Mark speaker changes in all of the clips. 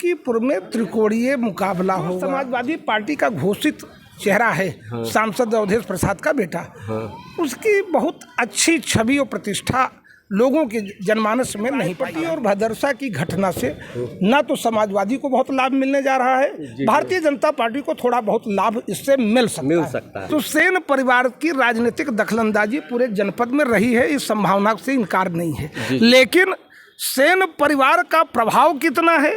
Speaker 1: मिल्कीपुर में त्रिकोणीय मुकाबला होगा। समाजवादी पार्टी का घोषित चेहरा है सांसद अवधेश प्रसाद का बेटा। उसकी बहुत अच्छी छवि और प्रतिष्ठा लोगों के जनमानस में नहीं पाई और भदरसा की घटना से न तो समाजवादी को बहुत लाभ मिलने जा रहा है, भारतीय जनता पार्टी को थोड़ा बहुत लाभ इससे मिल सकता है। तो सेन परिवार की राजनीतिक दखलंदाजी पूरे जनपद में रही है, इस संभावना से इनकार नहीं है। लेकिन सेन परिवार का प्रभाव कितना है,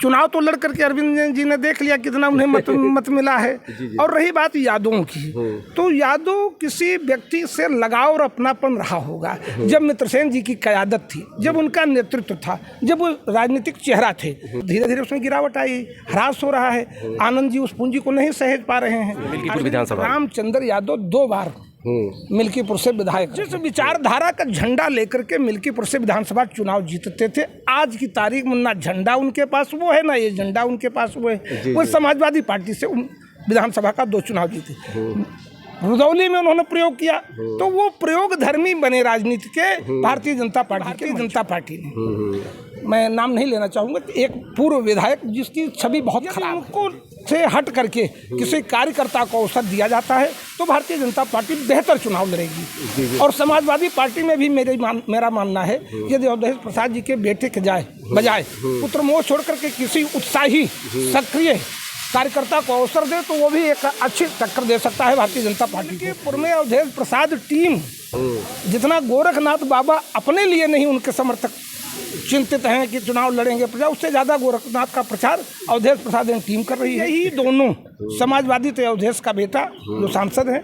Speaker 1: चुनाव तो लड़ करके अरविंद जी ने देख लिया कितना उन्हें मत मिला है। और रही बात यादवों की, तो यादव किसी व्यक्ति से लगाव और अपनापन रहा होगा। जब मित्रसेन जी की क़यादत थी, जब उनका नेतृत्व था, जब वो राजनीतिक चेहरा थे, धीरे धीरे उसमें गिरावट आई, ह्रास हो रहा है। आनंद जी उस पूंजी को नहीं सहेज पा रहे हैं। रामचंद्र यादव 2 बार मिल्कीपुर से विधायक, जिस विचारधारा का झंडा लेकर के मिल्कीपुर से विधानसभा चुनाव जीतते थे, आज की तारीख में ना झंडा उनके पास वो है, ना ये झंडा उनके पास वो है। वो समाजवादी पार्टी से विधानसभा का 2 चुनाव जीते। रुदौली में उन्होंने प्रयोग किया, तो वो प्रयोग धर्मी बने राजनीति के भारतीय जनता पार्टी ने। मैं नाम नहीं लेना चाहूँगा, एक पूर्व विधायक जिसकी छवि बहुत खराब को से हट करके किसी कार्यकर्ता को अवसर दिया जाता है तो भारतीय जनता पार्टी बेहतर चुनाव लड़ेगी। और समाजवादी पार्टी में भी मेरा मानना है, यदि अवधेश प्रसाद जी के बेटे के बजाय पुत्र मोह छोड़ करके किसी उत्साही सक्रिय कार्यकर्ता को अवसर दे तो वो भी एक अच्छी टक्कर दे सकता है भारतीय जनता पार्टी के। पूर्व में अवधेश प्रसाद टीम जितना गोरखनाथ बाबा अपने लिए नहीं उनके समर्थक चिंतित हैं कि चुनाव लड़ेंगे प्रजा, उससे ज़्यादा गोरखनाथ का प्रचार अवधेश प्रसाद ने टीम कर रही है। यही दोनों समाजवादी तो अवधेश का बेटा जो सांसद है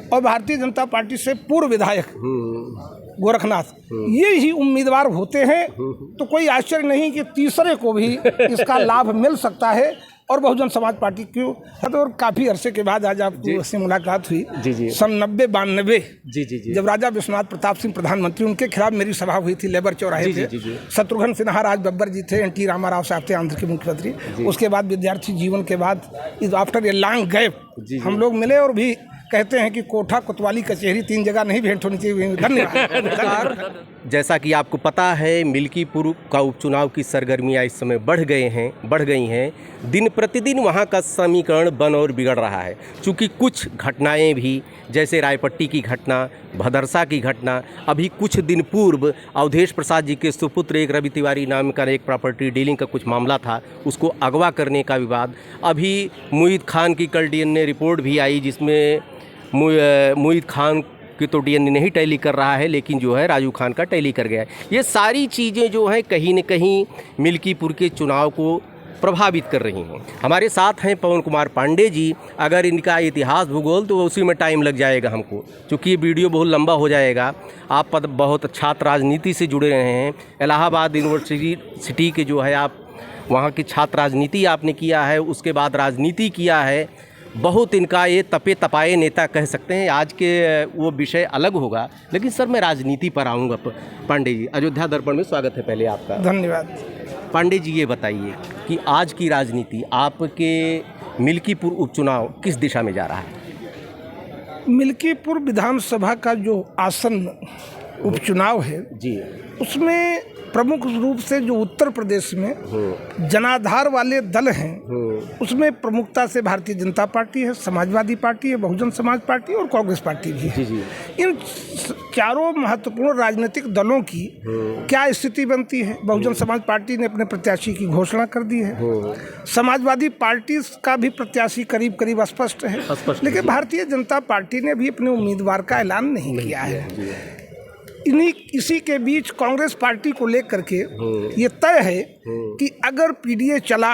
Speaker 1: और भारतीय जनता पार्टी से पूर्व विधायक गोरखनाथ, ये ही उम्मीदवार होते हैं। तो कोई आश्चर्य नहीं कि तीसरे को भी इसका लाभ मिल सकता है। और बहुजन समाज पार्टी क्यों तो और काफ़ी अरसे के बाद आज आपको से मुलाकात हुई। सन 90-92 जब राजा विश्वनाथ प्रताप सिंह प्रधानमंत्री, उनके खिलाफ मेरी सभा हुई थी लेबर चौराहे पे। शत्रुघ्न सिन्हा राज बब्बर जी थे, NT रामाराव साहब थे आंध्र के मुख्यमंत्री। उसके बाद विद्यार्थी जीवन के बाद आफ्टर ए लॉन्ग गैप हम लोग मिले और भी कहते हैं कि कोठा कोतवाली कचहरी 3 जगह नहीं भेंट होनी चाहिए। धन्यवाद।
Speaker 2: जैसा कि आपको पता है, मिल्कीपुर का उपचुनाव की सरगर्मियाँ इस समय बढ़ गई हैं। दिन प्रतिदिन वहाँ का समीकरण बन और बिगड़ रहा है। चूँकि कुछ घटनाएं भी, जैसे रायपट्टी की घटना, भदरसा की घटना, अभी कुछ दिन पूर्व अवधेश प्रसाद जी के सुपुत्र एक रवि तिवारी नाम का एक प्रॉपर्टी डीलिंग का कुछ मामला था, उसको अगवा करने का विवाद। अभी मुईद खान की कल DNA रिपोर्ट भी आई, जिसमें मुईद खान कि तो DNA नहीं टैली कर रहा है, लेकिन जो है राजू खान का टैली कर गया है। ये सारी चीज़ें जो हैं कहीं न कहीं मिल्कीपुर के चुनाव को प्रभावित कर रही हैं। हमारे साथ हैं पवन कुमार पांडे जी। अगर इनका इतिहास भूगोल तो उसी में टाइम लग जाएगा हमको, क्योंकि ये वीडियो बहुत लंबा हो जाएगा। आप बहुत छात्र राजनीति से जुड़े रहे हैं, इलाहाबाद यूनिवर्सिटी के जो है आप वहाँ की छात्र राजनीति आपने किया है, उसके बाद राजनीति किया है। बहुत इनका ये तपे तपाए नेता कह सकते हैं। आज के वो विषय अलग होगा, लेकिन सर मैं राजनीति पर आऊँगा। पांडे जी, अयोध्या दर्पण में स्वागत है पहले आपका।
Speaker 1: धन्यवाद।
Speaker 2: पांडे जी, ये बताइए कि आज की राजनीति, आपके मिल्कीपुर उपचुनाव किस दिशा में जा रहा है?
Speaker 1: मिल्कीपुर विधानसभा का जो आसन्न उपचुनाव है
Speaker 2: जी,
Speaker 1: उसमें प्रमुख रूप से जो उत्तर प्रदेश में जनाधार वाले दल हैं, उसमें प्रमुखता से भारतीय जनता पार्टी है, समाजवादी पार्टी है, बहुजन समाज पार्टी और कांग्रेस पार्टी भी है। इन चारों महत्वपूर्ण राजनीतिक दलों की क्या स्थिति बनती है? बहुजन समाज पार्टी ने अपने प्रत्याशी की घोषणा कर दी है। समाजवादी पार्टी का भी प्रत्याशी करीब करीब स्पष्ट है, लेकिन भारतीय जनता पार्टी ने भी अपने उम्मीदवार का ऐलान नहीं किया है। इसी के बीच कांग्रेस पार्टी को लेकर के ये तय है कि अगर PDA चला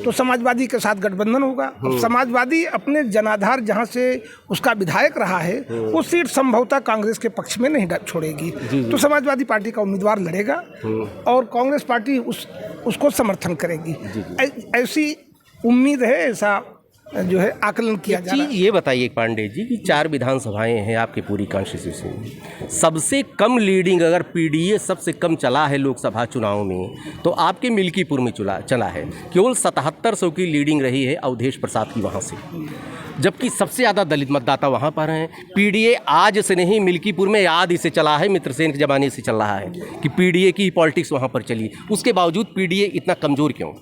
Speaker 1: तो समाजवादी के साथ गठबंधन होगा। अब समाजवादी अपने जनाधार जहां से उसका विधायक रहा है, वो सीट संभवतः कांग्रेस के पक्ष में नहीं छोड़ेगी। तो समाजवादी पार्टी का उम्मीदवार लड़ेगा और कांग्रेस पार्टी उसको समर्थन करेगी। ऐसी उम्मीद है, ऐसा जो है आकलन किया जा रहा है।
Speaker 2: ये बताइए पांडे जी कि 4 विधानसभाएं हैं आपकी पूरी कॉन्स्टिट्यूंसी में, सबसे कम लीडिंग अगर PDA सबसे कम चला है लोकसभा चुनाव में, तो आपके मिल्कीपुर में चला है। केवल 7700 की लीडिंग रही है अवधेश प्रसाद की वहाँ से, जबकि सबसे ज़्यादा दलित मतदाता वहाँ पर हैं। PDA आज से नहीं, मिल्कीपुर में याद इसे चला है, मित्रसेन के ज़माने से चल रहा है कि PDA की पॉलिटिक्स वहाँ पर चली। उसके बावजूद PDA इतना कमज़ोर क्यों?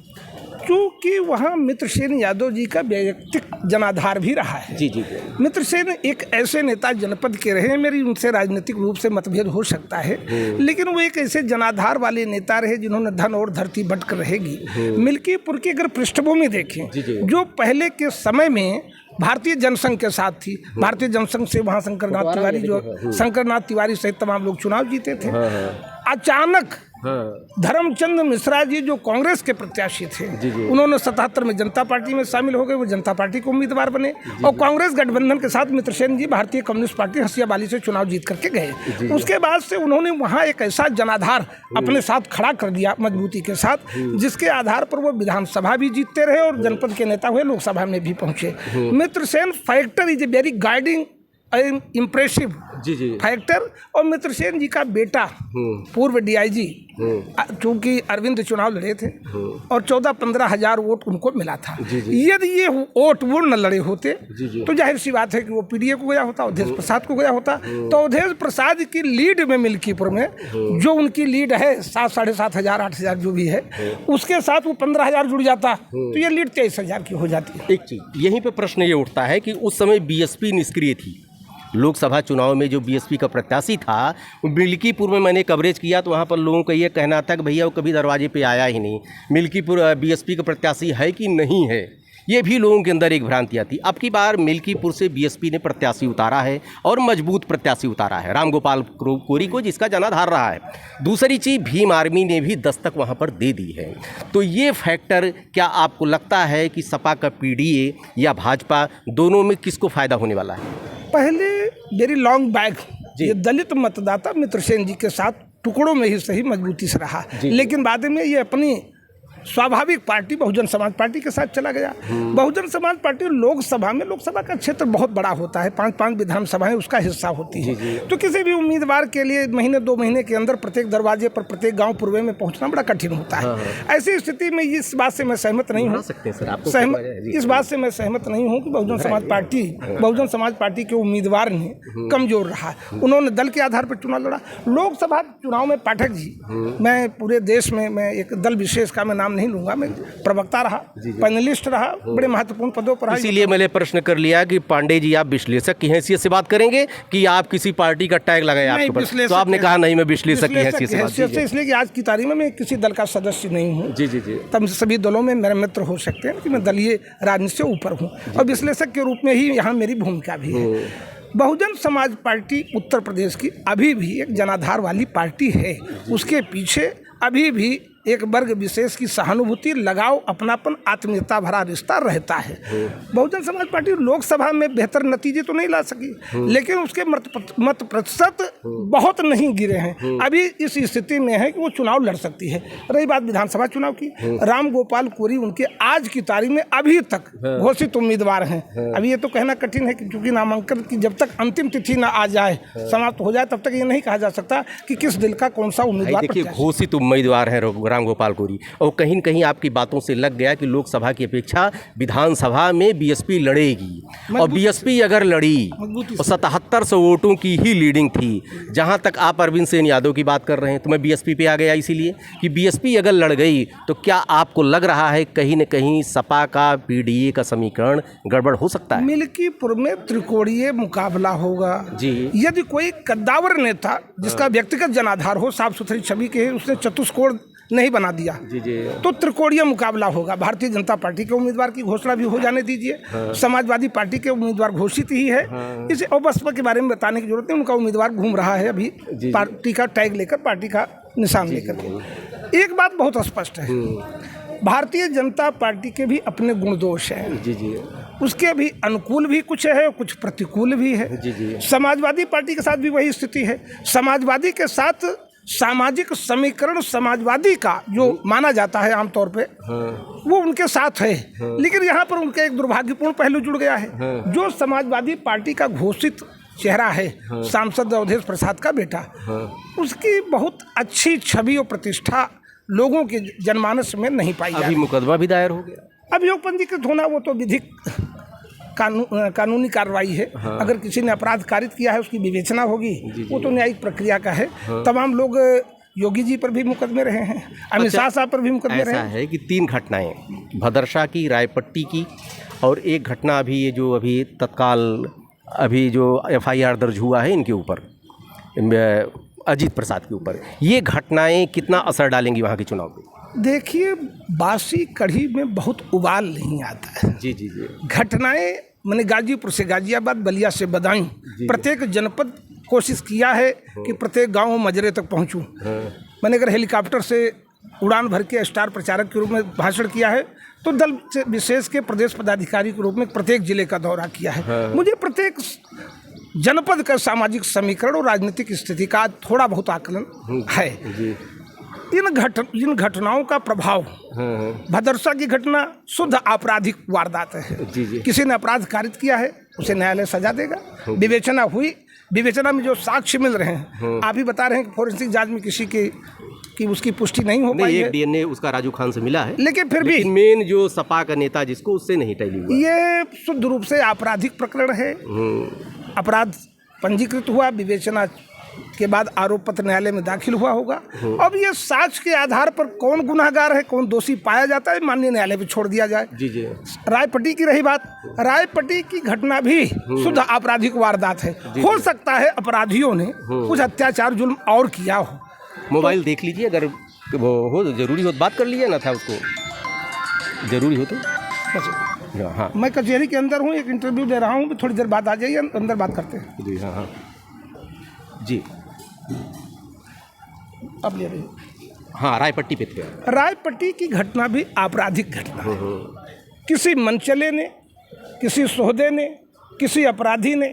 Speaker 1: क्योंकि वहाँ मित्रसेन यादव जी का वैयक्तिक जनाधार भी रहा है।
Speaker 2: जी जी
Speaker 1: मित्रसेन एक ऐसे नेता जनपद के रहे, मेरी उनसे राजनीतिक रूप से मतभेद हो सकता है, लेकिन वो एक ऐसे जनाधार वाले नेता रहे जिन्होंने धन और धरती बंटकर रहेगी। मिल्कीपुर की अगर पृष्ठभूमि देखें, जो पहले के समय में भारतीय जनसंघ के साथ थी, भारतीय जनसंघ से वहाँ शंकरनाथ तिवारी सहित तमाम लोग चुनाव जीते थे। अचानक धर्मचंद मिश्रा जी जो कांग्रेस के प्रत्याशी थे, उन्होंने 77 में जनता पार्टी में शामिल हो गए, वो जनता पार्टी के उम्मीदवार बने और कांग्रेस गठबंधन के साथ मित्रसेन जी भारतीय कम्युनिस्ट पार्टी हसियाबाली से चुनाव जीत करके गए। उसके बाद से उन्होंने वहाँ एक ऐसा जनाधार अपने साथ खड़ा कर दिया मजबूती के साथ, जिसके आधार पर वो विधानसभा भी जीतते रहे और जनपद के नेता हुए, लोकसभा में भी पहुंचे। Mitrasen factor is a very guiding impressive factor. और मित्रसेन जी का बेटा पूर्व डीआईजी, चूंकि अरविंद चुनाव लड़े थे और 14-15 हज़ार वोट उनको मिला था। यदि ये वोट वो न लड़े होते तो जाहिर सी बात है कि वो पीडीए को गया होता, अवधेश प्रसाद को गया होता। तो अवधेश प्रसाद की लीड में मिल्कीपुर में जो उनकी लीड है 7-7.5 हज़ार 8 हज़ार जो भी है, उसके साथ वो 15 हज़ार जुड़ जाता तो ये लीड 23 हज़ार की हो जाती है।
Speaker 2: एक चीज़ यहीं पे प्रश्न ये उठता है कि उस समय बीएसपी निष्क्रिय थी। लोकसभा चुनाव में जो बीएसपी का प्रत्याशी था, मिल्कीपुर में मैंने कवरेज किया तो वहाँ पर लोगों का ये कहना था कि भैया वो कभी दरवाजे पे आया ही नहीं, मिल्कीपुर बीएसपी का प्रत्याशी है कि नहीं है, ये भी लोगों के अंदर एक भ्रांतियाँ थी। अब की बार मिल्कीपुर से बीएसपी ने प्रत्याशी उतारा है और मजबूत प्रत्याशी उतारा है, रामगोपाल कोरी को, जिसका जनाधार रहा है। दूसरी चीज़, भीम आर्मी ने भी दस्तक वहाँ पर दे दी है। तो ये फैक्टर क्या आपको लगता है कि सपा का पीडीए या भाजपा दोनों में किसको फ़ायदा होने वाला है?
Speaker 1: पहले वेरी लॉन्ग बैक ये दलित मतदाता मित्रसेन जी के साथ टुकड़ों में ही सही मजबूती से रहा, लेकिन बाद में ये अपनी स्वाभाविक पार्टी बहुजन समाज पार्टी के साथ चला गया। बहुजन समाज पार्टी लोकसभा में, लोकसभा का क्षेत्र बहुत बड़ा होता है, 5-5 विधानसभाएं उसका हिस्सा होती है। तो किसी भी उम्मीदवार के लिए महीने 2 महीने के अंदर प्रत्येक दरवाजे पर, प्रत्येक गांव पूर्वे में पहुंचना बड़ा कठिन होता है। ऐसी स्थिति में इस बात से मैं सहमत नहीं हूँ, इस बात से मैं सहमत नहीं हूँ कि बहुजन समाज पार्टी के उम्मीदवार ने कमजोर रहा, उन्होंने दल के आधार पर चुनाव लड़ा। लोकसभा चुनाव में पाठक जी, मैं पूरे देश में मैं एक दल विशेष का मैं नाम नहीं लूंगा, मैं प्रवक्ता रहा, पैनलिस्ट रहा, बड़े महत्वपूर्ण पदों पर रहा।
Speaker 2: इसीलिए मैंने प्रश्न कर लिया कि पांडे जी आप विश्लेषक की हैसियत से बात करेंगे कि आप किसी पार्टी का टैग लगाए आपके ऊपर, तो आपने कहा नहीं मैं विश्लेषक की हैसियत से बात।
Speaker 1: इसलिए कि आज की तारीख में मैं किसी दल का सदस्य नहीं हूँ। तब सभी दलों में मेरे मित्र हो सकते हैं कि मैं दलीय राजनीति से ऊपर हूँ और विश्लेषक के रूप में ही यहाँ मेरी भूमिका भी है। बहुजन समाज पार्टी उत्तर प्रदेश की अभी भी एक जनाधार वाली पार्टी है, उसके पीछे अभी भी एक वर्ग विशेष की सहानुभूति, लगाव, अपनापन, आत्मीयता भरा रिश्ता रहता है। बहुजन समाज पार्टी लोकसभा में बेहतर नतीजे तो नहीं ला सकी, लेकिन उसके मत प्रतिशत बहुत नहीं गिरे हैं। अभी इस स्थिति में है कि वो चुनाव लड़ सकती है। रही बात विधानसभा चुनाव की, रामगोपाल कोरी उनके आज की तारीख में अभी तक घोषित उम्मीदवार हैं। अभी ये तो कहना कठिन है कि चूंकि नामांकन की जब तक अंतिम तिथि न आ जाए, समाप्त हो जाए, तब तक ये नहीं कहा जा सकता कि किस दल का कौन सा उम्मीदवार।
Speaker 2: देखिए, घोषित उम्मीदवार है रामगोपाल कोरी, और कहीं न कहीं आपकी बातों से लग गया कि लोकसभा की अपेक्षा विधानसभा में बीएसपी लड़ेगी, और बीएसपी अगर लड़ी और 7700 वोटों की ही लीडिंग थी। जहां तक आप अरविंद सेन यादव की बात कर रहे हैं तो मैं बीएसपी पे आ गया, इसीलिए कि बीएसपी अगर लड़ गई तो क्या आपको लग रहा है कहीं न कहीं सपा का पीडीए का समीकरण गड़बड़ हो सकता है?
Speaker 1: मिल्कीपुर में त्रिकोणीय मुकाबला होगा जी। यदि कोई कद्दावर नेता जिसका व्यक्तिगत जनाधार हो, साफ सुथरी छवि के, उसने चतुष्कोण नहीं बना दिया तो त्रिकोणीय मुकाबला होगा। भारतीय जनता पार्टी के उम्मीदवार की घोषणा भी हो जाने दीजिए, समाजवादी पार्टी के उम्मीदवार घोषित ही है, इसे और बसपा के बारे में बताने की जरूरत नहीं, उनका उम्मीदवार घूम रहा है अभी पार्टी का टैग लेकर, पार्टी का निशान लेकर। एक बात बहुत स्पष्ट है, भारतीय जनता पार्टी के भी अपने गुण दोष हैं, उसके भी अनुकूल भी कुछ है और कुछ प्रतिकूल भी है। समाजवादी पार्टी के साथ भी वही स्थिति है। समाजवादी के साथ सामाजिक समीकरण समाजवादी का जो माना जाता है आमतौर पे, वो उनके साथ है, लेकिन यहाँ पर उनका एक दुर्भाग्यपूर्ण पहलू जुड़ गया है। जो समाजवादी पार्टी का घोषित चेहरा है, सांसद अवधेश प्रसाद का बेटा, उसकी बहुत अच्छी छवि और प्रतिष्ठा लोगों के जनमानस में नहीं पाई।
Speaker 2: अभी मुकदमा भी दायर हो गया,
Speaker 1: अभियोग पंजीकृत होना वो तो विधिक कानूनी कार्रवाई है। अगर किसी ने अपराध कारित किया है उसकी विवेचना होगी, वो तो न्यायिक प्रक्रिया का है। तमाम लोग योगी जी पर भी मुकदमे रहे हैं, अमित शाह साहब पर भी मुकदमे रहे
Speaker 2: ऐसा
Speaker 1: हैं।
Speaker 2: है कि 3 घटनाएं, भदरसा की, रायपट्टी की, और एक घटना अभी ये जो अभी तत्काल अभी जो FIR दर्ज हुआ है इनके ऊपर, अजीत प्रसाद के ऊपर, ये घटनाएं कितना असर डालेंगी वहाँ के चुनाव पे?
Speaker 1: देखिए, बासी कढ़ी में बहुत उबाल नहीं आता है।
Speaker 2: जी जी जी।
Speaker 1: घटनाएं मैंने गाजीपुर से गाजियाबाद, बलिया से बदायूं, प्रत्येक जनपद कोशिश किया है कि प्रत्येक गांव मजरे तक पहुंचूं। मैंने अगर हेलीकॉप्टर से उड़ान भर के स्टार प्रचारक के रूप में भाषण किया है, तो दल विशेष के प्रदेश पदाधिकारी के रूप में प्रत्येक जिले का दौरा किया है। मुझे प्रत्येक जनपद का सामाजिक समीकरण और राजनीतिक स्थिति का थोड़ा बहुत आकलन है। इन घटनाओं का प्रभाव, भदरसा की घटना शुद्ध आपराधिक वारदात है। किसी ने अपराध कारित किया है, उसे न्यायालय सजा देगा। विवेचना हुई, विवेचना में जो साक्ष्य मिल रहे हैं, आप ही बता रहे हैं कि फोरेंसिक जांच में किसी की उसकी पुष्टि नहीं हो पाई है।
Speaker 2: DNA उसका राजू खान से मिला है,
Speaker 1: लेकिन फिर भी
Speaker 2: मेन जो सपा का नेता जिसको, उससे नहीं टैली हुआ।
Speaker 1: ये शुद्ध रूप से आपराधिक प्रकरण है। अपराध पंजीकृत हुआ, विवेचना के बाद आरोप पत्र न्यायालय में दाखिल हुआ होगा। अब ये साक्ष्य के आधार पर कौन गुनाहगार है, कौन दोषी पाया जाता है, माननीय न्यायालय पे छोड़ दिया जाए।
Speaker 2: जी जी।
Speaker 1: रायपट्टी की रही बात, रायपट्टी की घटना भी शुद्ध आपराधिक वारदात है। हो सकता है अपराधियों ने कुछ अत्याचार जुल्म और किया हो।
Speaker 2: मोबाइल देख लीजिए, अगर वो हो जरूरी हो तो बात कर लीजिए ना, था उसको जरूरी हो तो। हाँ,
Speaker 1: मैं कचहरी के अंदर हूँ, एक इंटरव्यू दे रहा हूँ, थोड़ी देर बाद आ जाइए, अंदर बात करते हैं।
Speaker 2: जी हाँ हाँ जी।
Speaker 1: अब ले रही,
Speaker 2: हाँ, रायपट्टी पे थे।
Speaker 1: रायपट्टी की घटना भी आपराधिक घटना है। किसी मनचले ने, किसी सोहदे ने, किसी अपराधी ने,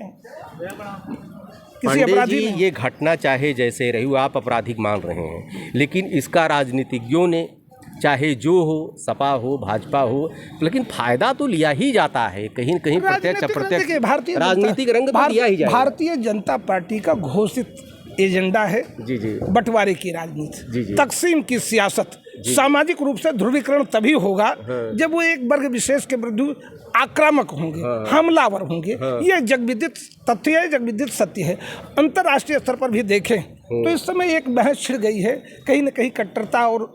Speaker 2: पंडित जी, ये घटना चाहे जैसे रही हो, आप आपराधिक मान रहे हैं, लेकिन इसका राजनीतिज्ञों ने, चाहे जो हो, सपा हो, भाजपा हो, लेकिन फायदा तो लिया ही जाता है कहीं कहीं, प्रत्यक्ष अप्रत्यक्ष राजनीतिक रंग तो लिया ही जाएगा।
Speaker 1: भारतीय जनता पार्टी का घोषित एजेंडा है
Speaker 2: जी जी, बंटवारे
Speaker 1: की राजनीति, तकसीम की सियासत। सामाजिक रूप से ध्रुवीकरण तभी होगा जब वो एक वर्ग विशेष के विरुद्ध आक्रामक होंगे, हमलावर होंगे। ये जगविदित तथ्य है, जगविदित सत्य है। अंतर्राष्ट्रीय स्तर पर भी देखें तो इस समय एक बहस छिड़ गई है कहीं न कहीं कट्टरता और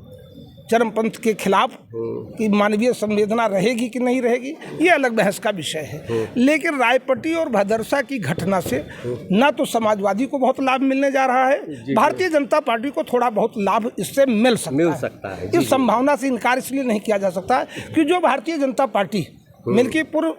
Speaker 1: चरमपंथ के खिलाफ, कि मानवीय संवेदना रहेगी कि नहीं रहेगी, ये अलग बहस का विषय है। लेकिन रायपट्टी और भदरसा की घटना से ना तो समाजवादी को बहुत लाभ मिलने जा रहा है, भारतीय जनता पार्टी को थोड़ा बहुत लाभ इससे मिल सकता है। इस संभावना से इनकार इसलिए नहीं किया जा सकता कि जो भारतीय जनता पार्टी मिल्कीपुर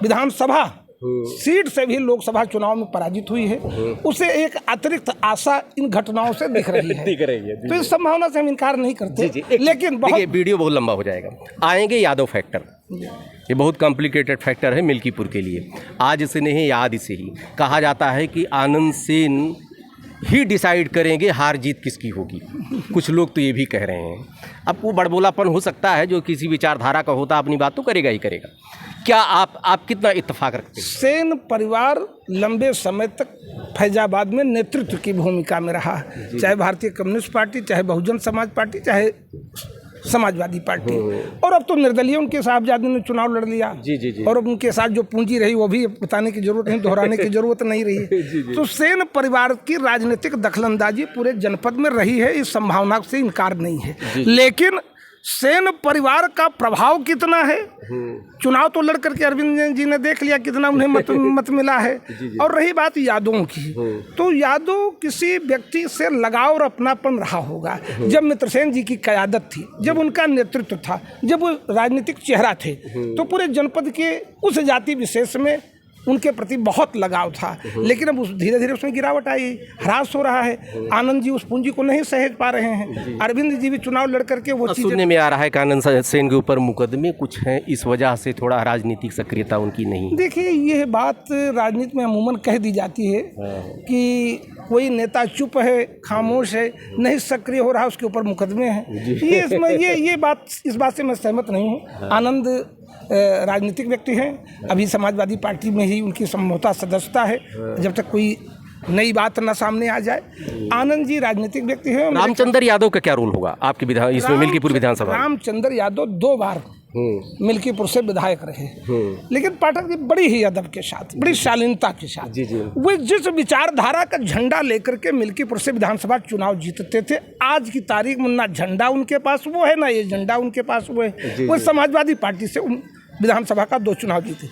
Speaker 1: विधानसभा सीट से भी लोकसभा चुनाव में पराजित हुई है, उसे एक अतिरिक्त आशा इन घटनाओं से दिख रही है। तो इस संभावना से हम इनकार नहीं करते। लेकिन
Speaker 2: देखिए, वीडियो बहुत लंबा हो जाएगा। आएंगे यादव फैक्टर, ये बहुत कॉम्प्लिकेटेड फैक्टर है मिल्कीपुर के लिए। आज से नहीं, याद से ही कहा जाता है कि आनंद सेन ही डिसाइड करेंगे हार जीत किसकी होगी। कुछ लोग तो ये भी कह रहे हैं। अब वो बड़बोलापन हो सकता है, जो किसी विचारधारा का होता अपनी बात तो करेगा ही करेगा। क्या आप कितना इत्तेफाक रखते हैं?
Speaker 1: सेन परिवार लंबे समय तक फैजाबाद में नेतृत्व की भूमिका में रहा, चाहे भारतीय कम्युनिस्ट पार्टी, चाहे बहुजन समाज पार्टी, चाहे समाजवादी पार्टी। और अब तो निर्दलीय उनके साहबजादे ने चुनाव लड़ लिया।
Speaker 2: जी।
Speaker 1: और अब उनके साथ जो पूंजी रही वो भी बताने की जरूरत नहीं, दोहराने की जरूरत नहीं रही। तो सेन परिवार की राजनीतिक दखलंदाजी पूरे जनपद में रही है, इस संभावना से इनकार नहीं है। लेकिन सेन परिवार का प्रभाव कितना है, चुनाव तो लड़ करके अरविंद जी ने देख लिया कितना उन्हें मत मिला है। और रही बात यादवों की, तो यादव किसी व्यक्ति से लगाव और अपनापन रहा होगा। जब मित्रसेन जी की क़यादत थी, जब उनका नेतृत्व था, जब वो राजनीतिक चेहरा थे, तो पूरे जनपद के उस जाति विशेष में उनके प्रति बहुत लगाव था। लेकिन अब धीरे धीरे उसमें गिरावट आई, ह्रास हो रहा है। आनंद जी उस पूंजी को नहीं सहेज पा रहे हैं। अरविंद जी भी चुनाव लड़ करके वो
Speaker 2: सुनने में आ रहा है कि आनंद सेन के ऊपर मुकदमे कुछ हैं, इस वजह से थोड़ा राजनीतिक सक्रियता उनकी नहीं।
Speaker 1: देखिए, यह बात राजनीति में अमूमन कह दी जाती है कि कोई नेता चुप है, खामोश है, नहीं सक्रिय हो रहा, उसके ऊपर मुकदमे हैं। ये बात, इस बात से मैं सहमत नहीं हूँ। आनंद राजनीतिक व्यक्ति हैं, अभी समाजवादी पार्टी में ही उनकी संभवतः सदस्यता है, जब तक कोई नई बात न सामने आ जाए। आनंद जी राजनीतिक व्यक्ति हैं।
Speaker 2: रामचंद्र यादव का क्या रोल होगा आपके इसमें मिल्कीपुर विधानसभा?
Speaker 1: रामचंद्र यादव 2 बार मिल्कीपुर से विधायक रहे, लेकिन पाठक जी बड़ी ही अदब के साथ, बड़ी शालीनता के साथ
Speaker 2: जी जी
Speaker 1: वे जिस विचारधारा का झंडा लेकर के मिल्कीपुर से विधानसभा चुनाव जीतते थे, आज की तारीख में ना झंडा उनके पास वो है, ना ये झंडा उनके पास वो है। वो समाजवादी पार्टी से विधानसभा का 2 चुनाव जीते।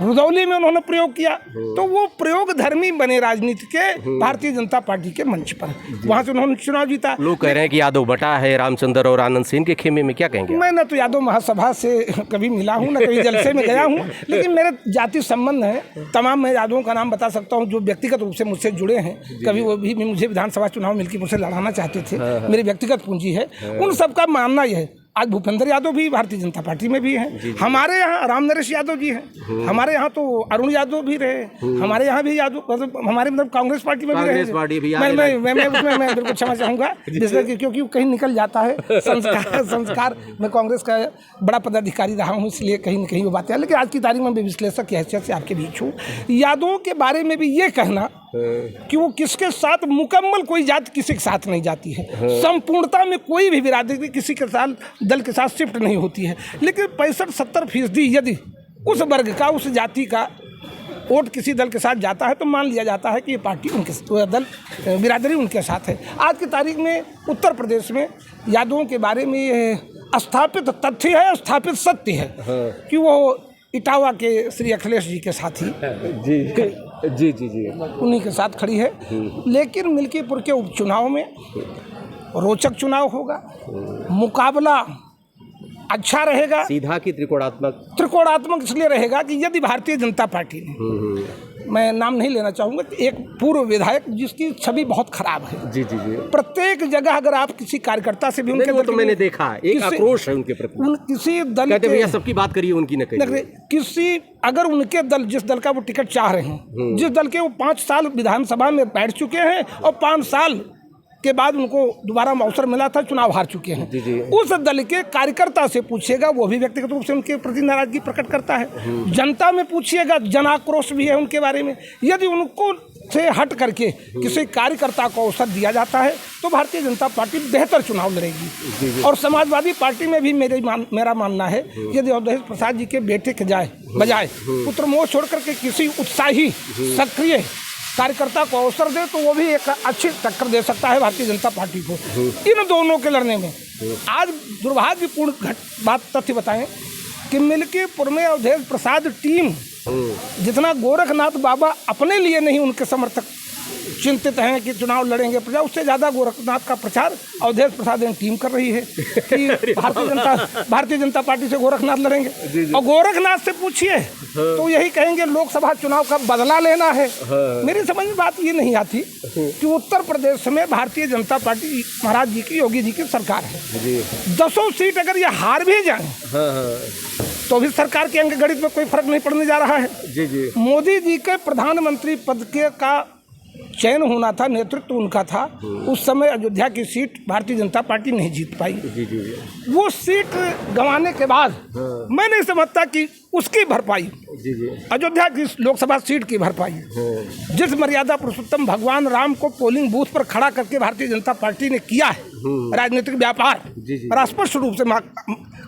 Speaker 1: रुदौली में उन्होंने प्रयोग किया, तो वो प्रयोग धर्मी बने राजनीति के भारतीय जनता पार्टी के मंच पर, वहां से उन्होंने चुनाव जीता।
Speaker 2: लोग कह रहे हैं कि यादव बटा है रामचंद्र और आनंद सेन के खेमे में, क्या कहेंगे?
Speaker 1: मैं न तो यादव महासभा से कभी मिला हूँ, न कभी जलसे में गया हूँ, लेकिन मेरे जाति संबंध है तमाम। मैं यादवों का नाम बता सकता हूँ जो व्यक्तिगत रूप से मुझसे जुड़े हैं, कभी वो भी मुझे विधानसभा चुनाव मिल्कीपुर से लड़ाना चाहते थे, मेरी व्यक्तिगत पूंजी है। उन सबका मानना यह है, आज भूपेंद्र यादव भी भारतीय जनता पार्टी में भी हैं, हमारे यहाँ राम नरेश यादव जी हैं, हमारे यहाँ तो अरुण यादव भी रहे, हमारे यहाँ भी यादव, मतलब हमारे मतलब कांग्रेस पार्टी में भी रहे। मैं उसमें मैं बिल्कुल क्षमा चाहूँगा, क्योंकि कहीं निकल जाता है संस्कार। मैं कांग्रेस का बड़ा पदाधिकारी रहा हूँ, इसलिए कहीं न कहीं वो बातें हैं। लेकिन आज की तारीख में मैं विश्लेषक की हैसियत से आपके बीच हूँ। यादवों के बारे में भी ये कहना कि वो किसके साथ, मुकम्मल कोई जाति किसी के साथ नहीं जाती है, संपूर्णता में कोई भी बिरादरी किसी के साथ दल के साथ शिफ्ट नहीं होती है। लेकिन 65-70% यदि उस वर्ग का, उस जाति का वोट किसी दल के साथ जाता है तो मान लिया जाता है कि ये पार्टी उनके दल बिरादरी उनके साथ है। आज की तारीख में उत्तर प्रदेश में यादवों के बारे में ये स्थापित तथ्य है, स्थापित सत्य है कि वो इटावा के श्री अखिलेश जी के साथ ही जी उन्हीं के साथ खड़ी है। लेकिन मिल्कीपुर के उपचुनाव में रोचक चुनाव होगा, मुकाबला अच्छा रहेगा,
Speaker 2: सीधा की
Speaker 1: त्रिकोणात्मक इसलिए रहेगा कि यदि भारतीय जनता पार्टी ने, मैं नाम नहीं लेना चाहूँगा, एक पूर्व विधायक जिसकी छवि बहुत खराब है, जी प्रत्येक जगह अगर आप किसी कार्यकर्ता से भी उनके
Speaker 2: दल, तो मैंने देखा एक आक्रोश है उनके प्रति,
Speaker 1: किसी दल
Speaker 2: के भैया सबकी बात करिए, उनकी न करिए,
Speaker 1: किसी अगर उनके दल, जिस दल का वो टिकट चाह रहे हैं, जिस दल के वो 5 साल विधानसभा में बैठ चुके हैं और 5 साल के बाद उनको दोबारा अवसर मिला था, चुनाव हार चुके हैं, उस दल के कार्यकर्ता से पूछिएगा, वो भी व्यक्तिगत रूप से उनके प्रति नाराजगी प्रकट करता है। जनता में पूछिएगा, जन आक्रोश भी है उनके बारे में। यदि उनको से हट करके किसी कार्यकर्ता को अवसर दिया जाता है तो भारतीय जनता पार्टी बेहतर चुनाव लड़ेगी। और समाजवादी पार्टी में भी मेरा मानना है, यदि अवधेश प्रसाद जी के बेटे के बजाय पुत्र मोह छोड़ करके किसी उत्साही सक्रिय कार्यकर्ता को अवसर दे तो वो भी एक अच्छी टक्कर दे सकता है भारतीय जनता पार्टी को। इन दोनों के लड़ने में आज दुर्भाग्यपूर्ण बात तथ्य बताएं कि मिल्कीपुर में अवधेश प्रसाद टीम जितना गोरखनाथ बाबा अपने लिए नहीं उनके समर्थक चिंतित हैं कि चुनाव लड़ेंगे प्रजा, उससे ज़्यादा गोरखनाथ का प्रचार अवधेश प्रसाद टीम कर रही है कि भारतीय जनता पार्टी से गोरखनाथ लड़ेंगे। और गोरखनाथ से पूछिए तो यही कहेंगे लोकसभा चुनाव का बदला लेना है। मेरी समझ में बात ये नहीं आती कि उत्तर प्रदेश में भारतीय जनता पार्टी महाराज जी की, योगी जी की सरकार है, 10 सीट अगर ये हार भी जाए तो भी सरकार के अंक गणित में कोई फर्क नहीं पड़ने जा रहा है। मोदी जी के प्रधानमंत्री पद के का चयन होना था, नेतृत्व उनका था, उस समय अयोध्या की सीट भारतीय जनता पार्टी नहीं जीत पाई। वो सीट गंवाने के बाद मैं नहीं समझता कि उसकी भरपाई, अयोध्या की लोकसभा सीट की भरपाई, जिस मर्यादा पुरुषोत्तम भगवान राम को पोलिंग बूथ पर खड़ा करके भारतीय जनता पार्टी ने किया है राजनीतिक व्यापार, और स्पष्ट रूप से,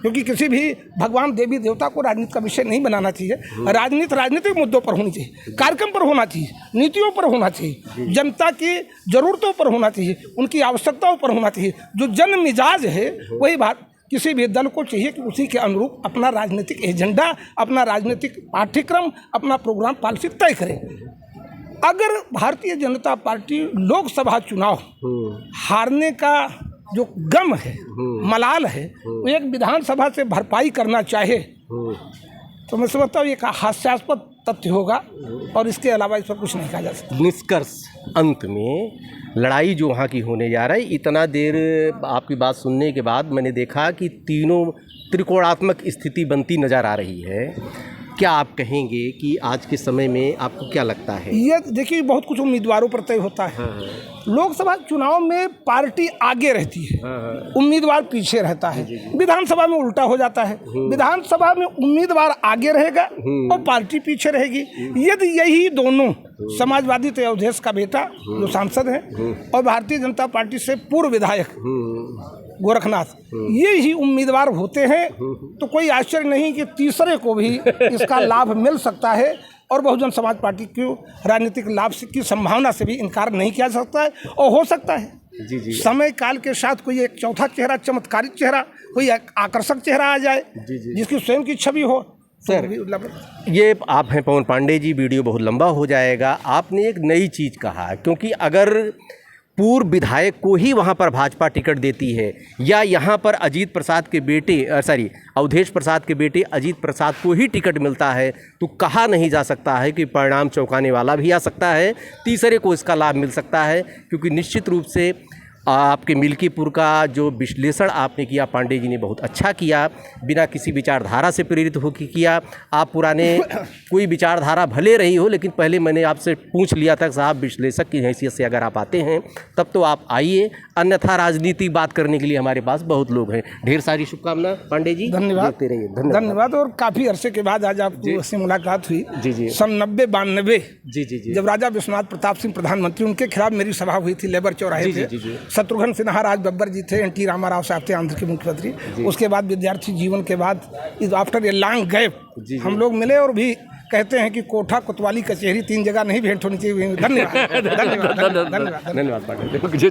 Speaker 1: क्योंकि किसी भी भगवान देवी देवता को राजनीति का विषय नहीं बनाना चाहिए। राजनीति राजनीतिक मुद्दों पर होनी चाहिए, कार्यक्रम पर होना चाहिए, नीतियों पर होना चाहिए, जनता की जरूरतों पर होना चाहिए, उनकी आवश्यकताओं पर होना चाहिए। जो जन मिजाज है वही किसी भी दल को चाहिए कि उसी के अनुरूप अपना राजनीतिक एजेंडा, अपना राजनीतिक पाठ्यक्रम, अपना प्रोग्राम पॉलिसी तय करे। अगर भारतीय जनता पार्टी लोकसभा चुनाव हारने का जो गम है, मलाल है, वो एक विधानसभा से भरपाई करना चाहे तो मैं समझता हूँ एक हास्यास्पद तथ्य होगा और इसके अलावा इस पर कुछ नहीं कहा जा सकता।
Speaker 2: निष्कर्ष अंत में लड़ाई जो वहाँ की होने जा रही, इतना देर आपकी बात सुनने के बाद मैंने देखा कि तीनों त्रिकोणात्मक स्थिति बनती नज़र आ रही है। क्या आप कहेंगे कि आज के समय में आपको क्या लगता है?
Speaker 1: ये देखिए, बहुत कुछ उम्मीदवारों पर तय होता है। लोकसभा चुनाव में पार्टी आगे रहती है, उम्मीदवार पीछे रहता है। विधानसभा में उल्टा हो जाता है, विधानसभा में उम्मीदवार आगे रहेगा और पार्टी पीछे रहेगी। यदि यही दोनों, समाजवादी तो अवधेश का बेटा जो सांसद है और भारतीय जनता पार्टी से पूर्व विधायक गोरखनाथ, ये ही उम्मीदवार होते हैं तो कोई आश्चर्य नहीं कि तीसरे को भी इसका लाभ मिल सकता है और बहुजन समाज पार्टी को राजनीतिक लाभ की संभावना से भी इनकार नहीं किया जा सकता है और हो सकता है।
Speaker 2: जी जी
Speaker 1: समय काल के साथ कोई एक चौथा चेहरा, चमत्कारिक चेहरा, कोई एक आकर्षक चेहरा आ जाए जिसकी स्वयं की छवि हो।
Speaker 2: सर, ये आप हैं पवन पांडे जी, वीडियो बहुत लंबा हो जाएगा। आपने एक नई चीज़ कहा, क्योंकि अगर पूर्व विधायक को ही वहाँ पर भाजपा टिकट देती है या यहाँ पर अजीत प्रसाद के बेटे अवधेश प्रसाद के बेटे अजीत प्रसाद को ही टिकट मिलता है, तो कहा नहीं जा सकता है कि परिणाम चौंकाने वाला भी आ सकता है, तीसरे को इसका लाभ मिल सकता है। क्योंकि निश्चित रूप से आपके मिल्कीपुर का जो विश्लेषण आपने किया, पांडे जी ने बहुत अच्छा किया, बिना किसी विचारधारा से प्रेरित होकर किया। आप पुराने कोई विचारधारा भले रही हो, लेकिन पहले मैंने आपसे पूछ लिया था साहब विश्लेषक की हैसियत से अगर आप आते हैं तब तो आप आइए, अन्यथा राजनीति बात करने के लिए हमारे पास बहुत लोग हैं। ढेर सारी शुभकामना पांडे जी,
Speaker 1: धन्यवाद।
Speaker 2: देखते रहिए।
Speaker 1: धन्यवाद। और काफ़ी अरसे के बाद आज आपसे मुलाकात हुई।
Speaker 2: जी जी
Speaker 1: सन 90-92
Speaker 2: जी जी जी
Speaker 1: जब राजा विश्वनाथ प्रताप सिंह प्रधानमंत्री, उनके खिलाफ मेरी सभा हुई थी लेबर चौराहे पे। शत्रुघ्न सिन्हा राज बब्बर जी थे, एन.टी. रामाराव साहब थे आंध्र के मुख्यमंत्री। उसके बाद विद्यार्थी जीवन के बाद आफ्टर ए लॉन्ग गैप हम लोग मिले और भी कहते हैं कि कोठा, कोतवाली, कचहरी 3 जगह नहीं भेंट होनी चाहिए। धन्यवाद।
Speaker 2: धन्यवाद पांडे जी।